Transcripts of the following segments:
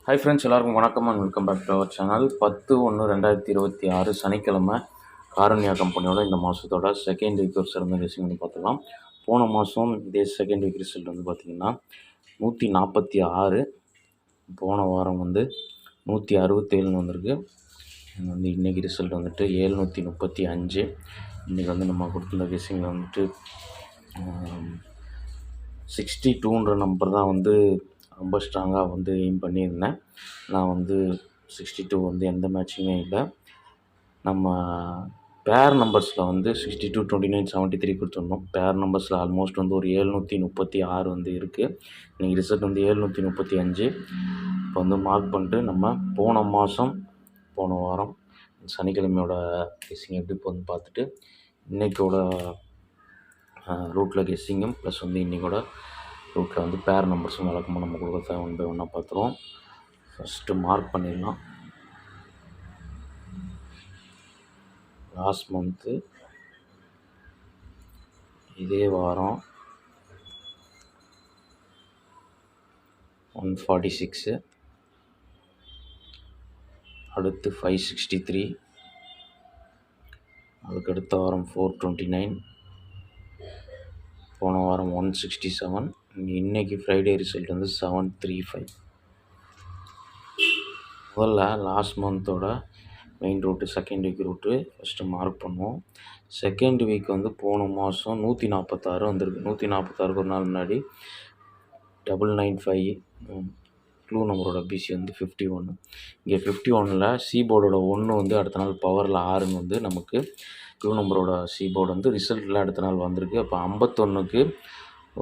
High friends, எல்லாருக்கும் வணக்கம் and welcome back to our channel. 10/1/2026 சனிக்கிழமை காருண்யா கம்பெனியோட இந்த மாதத்தோட செகண்ட் வீக் ஒரு சிறந்த கெஸ்ஸிங் வந்து பார்த்துக்கலாம். போன மாதம் இதே செகண்ட் வீக் ரிசல்ட் வந்து பார்த்திங்கன்னா 146, போன வாரம் வந்து 167 வந்திருக்கு. வந்து இன்றைக்கி ரிசல்ட் வந்துட்டு 735. இன்றைக்கி வந்து நம்ம கொடுத்துருந்த கெஸ்ஸிங்கில் வந்துட்டு 62ன்ற நம்பர் தான் வந்து ரொம்ப ஸ்ட்ராங்காக வந்து எய்ம் பண்ணியிருந்தேன். நான் வந்து 62 வந்து எந்த மேட்சுமே இல்லை. நம்ம பேர் நம்பர்ஸில் வந்து 62, 29, 73 கொடுத்துருந்தோம். பேர் நம்பர்ஸில் ஆல்மோஸ்ட் வந்து ஒரு 736 வந்து இருக்குது. இன்றைக்கி ரிசல்ட் வந்து 735. இப்போ வந்து மார்க் பண்ணிட்டு நம்ம போன வாரம் சனிக்கிழமையோட கெஸ்ஸிங் எப்படி போகுதுன்னு பார்த்துட்டு இன்றைக்கோட ரூட்டில் கெஸ்ஸிங்கும் ப்ளஸ் வந்து இன்றைக்கோட ரூட்டில் வந்து பேர் நம்பர்ஸும் வழக்கமாக நம்ம கொடுக்குறத ஒன் பை ஒன்னாக பார்த்துருவோம். ஃபஸ்ட்டு மார்க் பண்ணிடலாம். லாஸ்ட் மந்த்து இதே வாரம் 146, அடுத்து 563, அதுக்கடுத்த வாரம் 429, போன வாரம் 167, இன்றைக்கி ஃப்ரைடே ரிசல்ட் வந்து 735. முதல்ல லாஸ்ட் மந்தோட main root second week root first mark பண்ணுவோம். செகண்ட் வீக் வந்து போன மாதம் 146 வந்திருக்கு. 146 ஒரு நாள் முன்னாடி 995 க்ளூ நம்பரோட பிசி வந்து 51. இங்கே 51ல் சிபோர்டோட 1 வந்து அடுத்த நாள் பவரில் 6ன்னு வந்து நமக்கு க்ளூ நம்பரோட சிபோர்டு வந்து ரிசல்ட்டில் அடுத்த நாள் வந்திருக்கு. அப்போ 51க்கு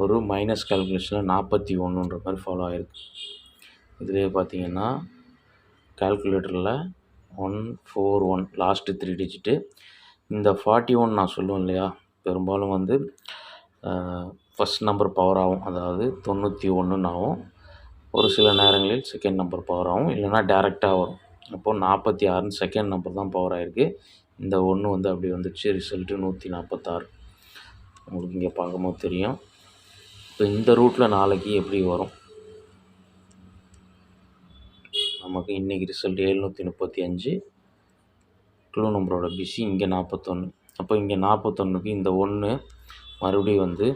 ஒரு மைனஸ் கால்குலேஷனில் 41ன்ற மாதிரி ஃபாலோ ஆகிருக்கு. இதிலே பார்த்தீங்கன்னா கால்குலேட்டரில் 141 லாஸ்ட்டு 3 டிஜிட்டு. இந்த 41 நான் சொல்லுவேன் இல்லையா, பெரும்பாலும் வந்து ஃபஸ்ட் நம்பர் பவர் ஆகும், அதாவது 91 ஆகும். ஒரு சில நேரங்களில் செகண்ட் நம்பர் பவர் ஆகும், இல்லைனா டேரெக்டாக வரும். அப்போது 46 செகண்ட் நம்பர் தான் பவர் ஆகிருக்கு. இந்த 1 வந்து அப்படி வந்துச்சு. ரிசல்ட்டு 146 உங்களுக்கு இங்கே பார்க்கும்போது தெரியும். இப்போ இந்த ரூட்டில் நாளைக்கு எப்படி வரும், நமக்கு இன்றைக்கி ரிசல்ட் 735, க்ளூ நம்பரோட பிசி இங்கே 41. அப்போ இங்கே 41க்கு இந்த 1 மறுபடியும் வந்து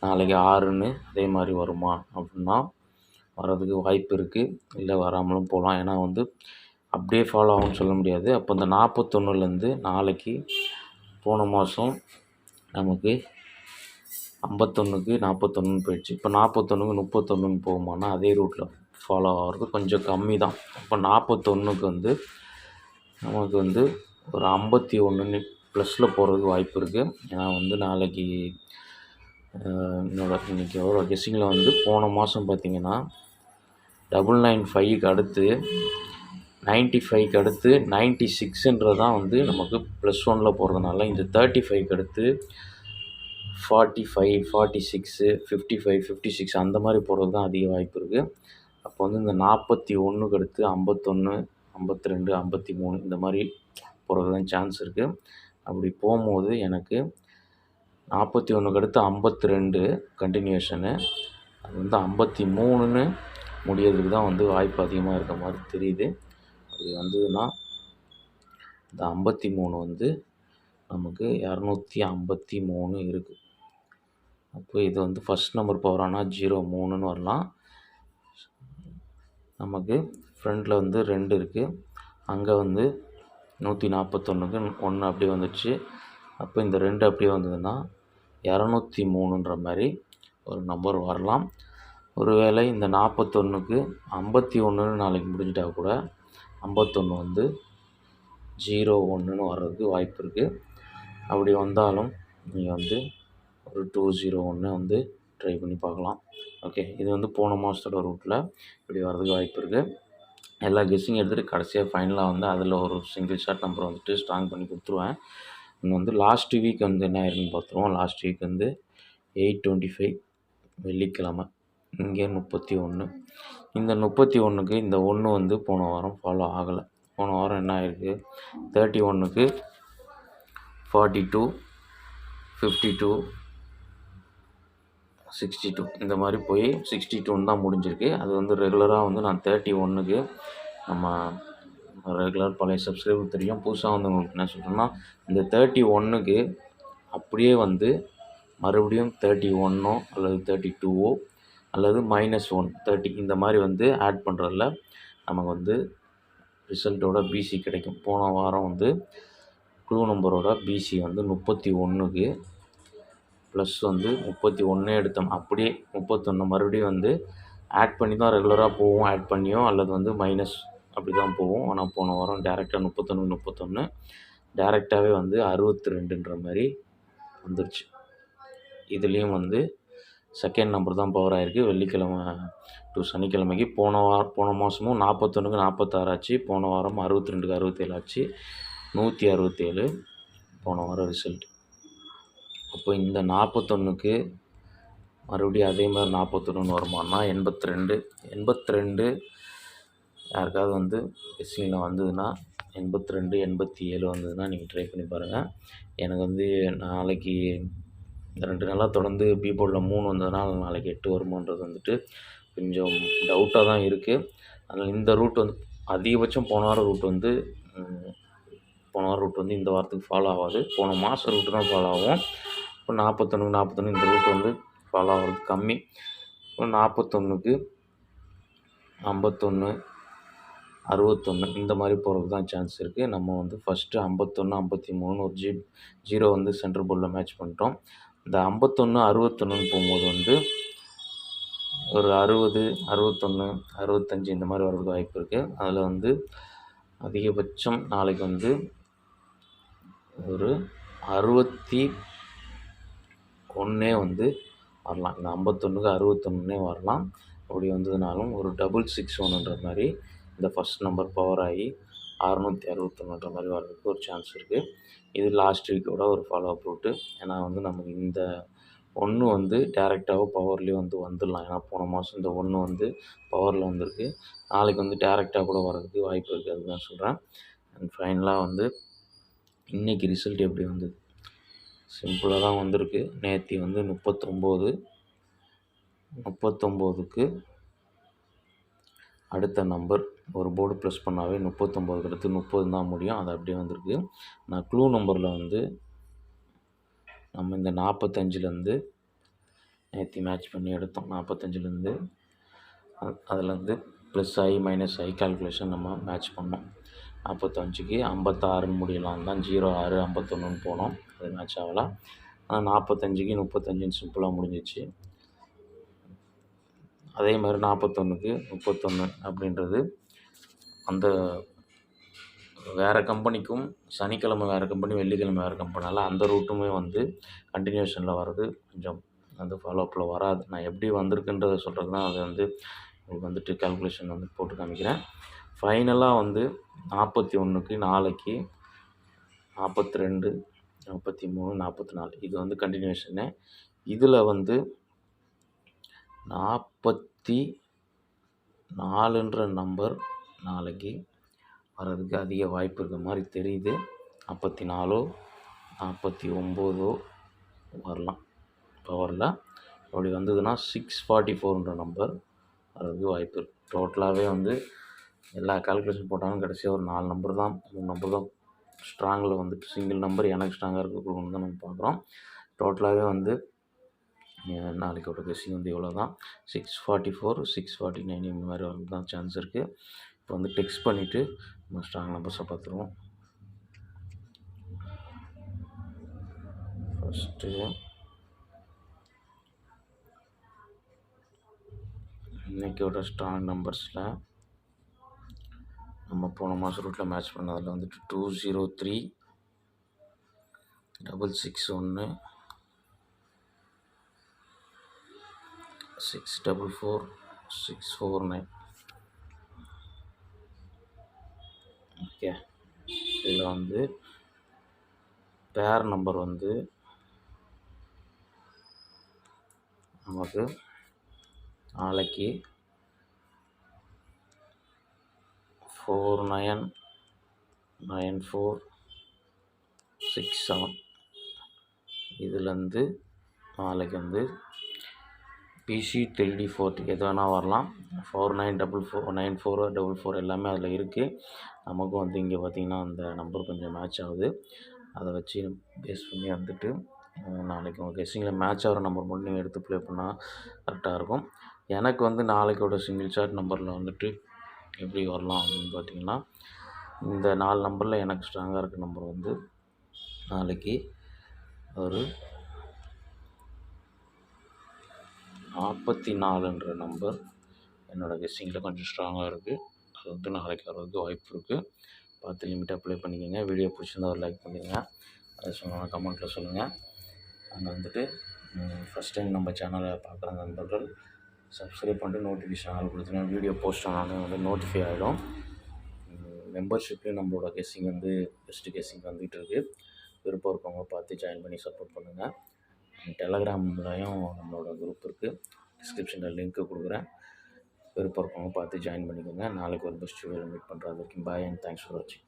நாளைக்கு 6ன்னு அதே மாதிரி வருமா அப்படின்னா வர்றதுக்கு வாய்ப்பு இருக்குது, இல்லை வராமலும் போகலாம். ஏன்னா வந்து அப்படியே ஃபாலோ ஆகும்னு சொல்ல முடியாது. அப்போ இந்த 41லேருந்து நாளைக்கு போன மாதம் நமக்கு 51க்கு 41ன்னு போயிடுச்சு. இப்போ 41க்கு 31ன்னு போகுமானா அதே ரூட்டில் ஃபாலோ ஆகிறது கொஞ்சம் கம்மி தான். அப்போ 41க்கு வந்து நமக்கு வந்து ஒரு 51 ப்ளஸில் போகிறதுக்கு வாய்ப்பு இருக்குது. ஏன்னா வந்து நாளைக்கு இன்றைக்கி எவ்வளோ கெஸ்ஸிங்கில் வந்து போன மாதம் பார்த்திங்கன்னா 995க்கு அடுத்து 95க்கு அடுத்து 96ன்றது தான் வந்து நமக்கு +1 போகிறதுனால இந்த 35க்கு அடுத்து 45, 46, 55, 56 அந்த மாதிரி போகிறது தான் அதிக வாய்ப்பு இருக்குது. அப்போ வந்து இந்த 41க்கு அடுத்து 51, 52, 53 இந்த மாதிரி போகிறது தான் சான்ஸ் இருக்குது. அப்படி போகும்போது எனக்கு 41க்கு அடுத்து 52 கண்டினியூஷனு, அது வந்து 53ன்னு முடியறதுக்கு தான் வந்து வாய்ப்பு அதிகமாக இருக்க மாதிரி தெரியுது. அப்படி வந்ததுன்னா இந்த 53 வந்து நமக்கு 253 இருக்குது. அப்போ இது வந்து ஃபஸ்ட் நம்பர் பவரானா 03ன்னு வரலாம். நமக்கு ஃப்ரண்டில் வந்து 2 இருக்குது, அங்கே வந்து 141க்கு 1 அப்படியே வந்துடுச்சு. அப்போ இந்த 2 அப்படியே வந்ததுன்னா 203ன்ற மாதிரி ஒரு நம்பர் வரலாம். ஒருவேளை இந்த 41க்கு 51ன்னு நாளைக்கு முடிஞ்சிட்டா கூட 51 வந்து 01ன்னு வர்றதுக்கு வாய்ப்பு இருக்குது. அப்படி வந்தாலும் நீங்கள் வந்து ஒரு 201 வந்து ட்ரை பண்ணி பார்க்கலாம். ஓகே, இது வந்து போன மாதத்தோட ரூட்டில் இப்படி வர்றதுக்கு வாய்ப்பு இருக்குது. எல்லா கெஸ்ஸிங் எடுத்துகிட்டு கடைசியாக ஃபைனலாக வந்து அதில் ஒரு சிங்கிள் ஷாட் நம்பர் வந்துட்டு ஸ்ட்ராங் பண்ணி கொடுத்துருவேன். இன்னும் வந்து லாஸ்ட் வீக் வந்து என்ன ஆயிருக்குன்னு பார்த்துருவோம். லாஸ்ட் வீக் வந்து 825 வெள்ளிக்கிழமை, இங்கே 31. இந்த 31க்கு இந்த 1 வந்து போன வாரம் ஃபாலோ ஆகலை. போன வாரம் என்ன ஆகிருக்கு, 31க்கு 42, 52, 62 இந்த மாதிரி போய் 62 தான் முடிஞ்சிருக்கு. அது வந்து ரெகுலராக வந்து நான் 31க்கு நம்ம ரெகுலர் பழைய சப்ஸ்கிரைபர் தெரியும். புதுசாக வந்தவங்களுக்கு என்ன சொல்கிறேன்னா, இந்த 31க்கு அப்படியே வந்து மறுபடியும் 31ஓ அல்லது 32ஓ அல்லது -1 30 இந்த மாதிரி வந்து ஆட் பண்ணுறதுல நமக்கு வந்து ரிசல்ட்டோட பிசி கிடைக்கும். போன வாரம் வந்து க்ளூ நம்பரோட பிசி வந்து 31க்கு ப்ளஸ் வந்து 31 எடுத்தோம். அப்படியே 31 மறுபடியும் வந்து ஆட் பண்ணி தான் ரெகுலராக போவோம். ஆட் பண்ணியோ அல்லது வந்து மைனஸ் அப்படி தான் போவோம். ஆனால் போன வாரம் டேரெக்டாக 31 டேரெக்டாகவே வந்து 62ன்ற மாதிரி வந்துருச்சு. இதுலேயும் வந்து செகண்ட் நம்பர் தான் பவர் ஆகிருக்கு. வெள்ளிக்கிழமை டு சனிக்கிழமைக்கு போன மாதமும் 41க்கு 46 ஆச்சு. போன வாரம் 62க்கு 67 ஆச்சு. 167 போன வாரம் ரிசல்ட். அப்போ இந்த 41க்கு மறுபடியும் அதே மாதிரி 41 வருமானா 82 யாருக்காவது வந்து கெஸ்ஸிங்கில் வந்ததுன்னா 82 87 வந்ததுன்னா நீங்கள் ட்ரை பண்ணி பாருங்கள். எனக்கு வந்து நாளைக்கு இந்த 2 நாளாக தொடர்ந்து போர்டில் 3 வந்ததுனால் நாளைக்கு 8 வருமானது வந்துட்டு கொஞ்சம் டவுட்டாக தான் இருக்குது. அதனால் இந்த ரூட் வந்து அதிகபட்சம் போன வாரம் ரூட் வந்து இந்த வாரத்துக்கு ஃபாலோ ஆகாது. போன மாதம் ரூட்டு தான் ஃபாலோ ஆகும். இப்போ 41 இந்த ரூட் வந்து ஃபாலோ ஆகிறது கம்மி. இப்போ 41க்கு 51 61 இந்த மாதிரி போகிறதுக்கு தான் சான்ஸ் இருக்குது. நம்ம வந்து ஃபஸ்ட்டு 51 53 ஒரு 0 வந்து சென்டர் போர்டில் மேட்ச் பண்ணிட்டோம். இந்த 51 61ன்னு போகும்போது வந்து ஒரு 60 61 65 இந்த மாதிரி வர்றதுக்கு வாய்ப்பு இருக்குது. அதில் வந்து அதிகபட்சம் நாளைக்கு வந்து ஒரு 61 வந்து வரலாம். இந்த 51க்கு 61 வரலாம். அப்படி வந்ததுனாலும் ஒரு 661ன்ற மாதிரி இந்த ஃபஸ்ட் நம்பர் பவர் ஆகி 661ன்ற மாதிரி வர்றதுக்கு ஒரு சான்ஸ் இருக்குது. இது லாஸ்ட் வீக்கோட ஒரு ஃபாலோ அப் ரூட்டு. ஏன்னா வந்து நமக்கு இந்த 1 வந்து டேரெக்டாகவோ பவர்லேயே வந்து வந்துடலாம். ஏன்னா போன மாதம் இந்த 1 வந்து பவரில் வந்திருக்கு. நாளைக்கு வந்து டேரெக்டாக கூட வர்றதுக்கு வாய்ப்பு இருக்குது. அதுதான் சொல்கிறேன். அண்ட் ஃபைனலாக வந்து இன்றைக்கி ரிசல்ட் எப்படி வந்தது? சிம்பிளாக தான் வந்திருக்கு. நேற்று வந்து 39க்கு அடுத்த நம்பர் ஒரு போர்டு ப்ளஸ் பண்ணாவே 39க்கு அடுத்து 30 தான் முடியும். அது அப்படியே வந்திருக்கு. நான் க்ளூ நம்பரில் வந்து நம்ம இந்த 45லேருந்து நேற்று மேட்ச் பண்ணி எடுத்தோம். 45லேருந்து அதில் வந்து plus I minus I calculation நம்ம மேட்ச் பண்ணோம். 45க்கு 56ன்னு முடியலாம் தான் 06 51ன்னு போனோம். அது மேட்ச் ஆகலாம். ஆனால் 45க்கு 35ன்னு சிம்பிளாக முடிஞ்சிச்சு. அதே மாதிரி 41க்கு 31 அப்படின்றது அந்த வேறு கம்பெனிக்கும் சனிக்கிழமை வேறு கம்பெனி வெள்ளிக்கிழமை வேறு கம்பெனினால அந்த ரூட்டுமே வந்து கண்டினியூஷனில் வர்றது கொஞ்சம் வந்து ஃபாலோ அப்பில் வராது. நான் எப்படி வந்திருக்குன்றதை சொல்கிறது தான். அதை வந்து உங்களுக்கு வந்துட்டு கால்குலேஷன் வந்து போட்டு காமிக்கிறேன். ஃபைனலாக வந்து 41க்கு நாளைக்கு 42 43 44 இது வந்து கண்டினியூஷனு. இதில் வந்து 44ன்ற நம்பர் நாளைக்கு வர்றதுக்கு அதிக வாய்ப்பு இருக்கிற மாதிரி தெரியுது. 44 49 வரலாம் பவரில். அப்படி வந்ததுன்னா 644ன்ற நம்பர் வர்றதுக்கு வாய்ப்பு இருக்குது. டோட்டலாகவே வந்து எல்லா கால்குலேஷன் போட்டாலும் கடைசியாக ஒரு 4 நம்பர் தான் 3 நம்பர் தான் ஸ்ட்ராங்கில் வந்துட்டு சிங்கிள் நம்பர் எனக்கு ஸ்ட்ராங்காக இருக்கணும்னு தான் நம்ம பார்க்குறோம். டோட்டலாகவே வந்து நாளைக்கோட கெஸ்ஸிங் வந்து இவ்வளோ தான். 644 649 இந்த மாதிரி வரது தான் சான்ஸ் இருக்குது. இப்போ வந்து டெக்ஸ்ட் பண்ணிவிட்டு நம்ம ஸ்ட்ராங் நம்பர்ஸை பார்த்துருவோம். ஃபஸ்ட்டு இன்றைக்கோட ஸ்ட்ராங் நம்பர்ஸில் நம்ம போன மாதம் ரூட்டில் மேட்ச் பண்ணதில் வந்துட்டு 203 661 644 649. ஓகே, இதில் வந்து பேர் நம்பர் வந்து நமக்கு நாளைக்கு 499467 இதுலேருந்து நாளைக்கு வந்து பிசி 3D 4 எது வேணால் வரலாம். 49449444 எல்லாமே அதில் இருக்குது. நமக்கும் வந்து இங்கே பார்த்திங்கன்னா அந்த நம்பர் கொஞ்சம் மேட்ச் ஆகுது. அதை வச்சு பேஸ் பண்ணி வந்துட்டு நாளைக்கு உங்கள் கெஸ்ஸிங்கில் மேட்ச் ஆகிற நம்பர் மட்டும் நீங்கள் எடுத்து ப்ளே பண்ணால் கரெக்டாக இருக்கும். எனக்கு வந்து நாளைக்கோட சிங்கிள் ஷாட் நம்பரில் வந்துட்டு எப்படி வரலாம் அப்படின்னு பார்த்திங்கன்னா, இந்த 4 நம்பரில் எனக்கு ஸ்ட்ராங்காக இருக்க நம்பர் வந்து நாளைக்கு ஒரு 44ன்ற நம்பர் என்னோடய கெஸ்ஸிங்கில் கொஞ்சம் ஸ்ட்ராங்காக இருக்குது. அது வந்து நாளைக்கு வர்றதுக்கு வாய்ப்பு இருக்குது. பார்த்து லிமிட்டாக ப்ளே பண்ணிக்கோங்க. வீடியோ பிடிச்சிருந்தா ஒரு லைக் பண்ணிடுங்க. அதை சொன்னால் கமெண்ட்டில் சொல்லுங்கள். அங்கே வந்துட்டு ஃபஸ்ட் டைம் நம்ம சேனலை பார்க்குற நண்பர்கள் சப்ஸ்கிரைப் பண்ணிட்டு நோட்டிஃபிகேஷன் ஆல் கொடுத்தீங்கன்னா வீடியோ போஸ்ட் ஆனாலும் வந்து நோட்டிஃபை ஆகிடும். மெம்பர்ஷிப்லேயும் நம்மளோட கெஸ்ஸிங் வந்து பெஸ்ட்டு கெஸ்ஸிங் வந்துகிட்டு இருக்குது. விருப்பம் இருக்கவங்க பார்த்து ஜாயின் பண்ணி சப்போர்ட் பண்ணுங்கள். டெலகிராம்லையும் நம்மளோட குரூப் இருக்குது. டிஸ்கிரிப்ஷனில் லிங்க்கு கொடுக்குறேன். விருப்பம் இருக்கவங்க பார்த்து ஜாயின் பண்ணிக்கோங்க. நாளைக்கு ஒரு பெஸ்ட் வீடியோவில் மீட் பண்ணுற வரைக்கும் பாய் அண்ட் தேங்க்ஸ் ஃபார் வாட்சிங்.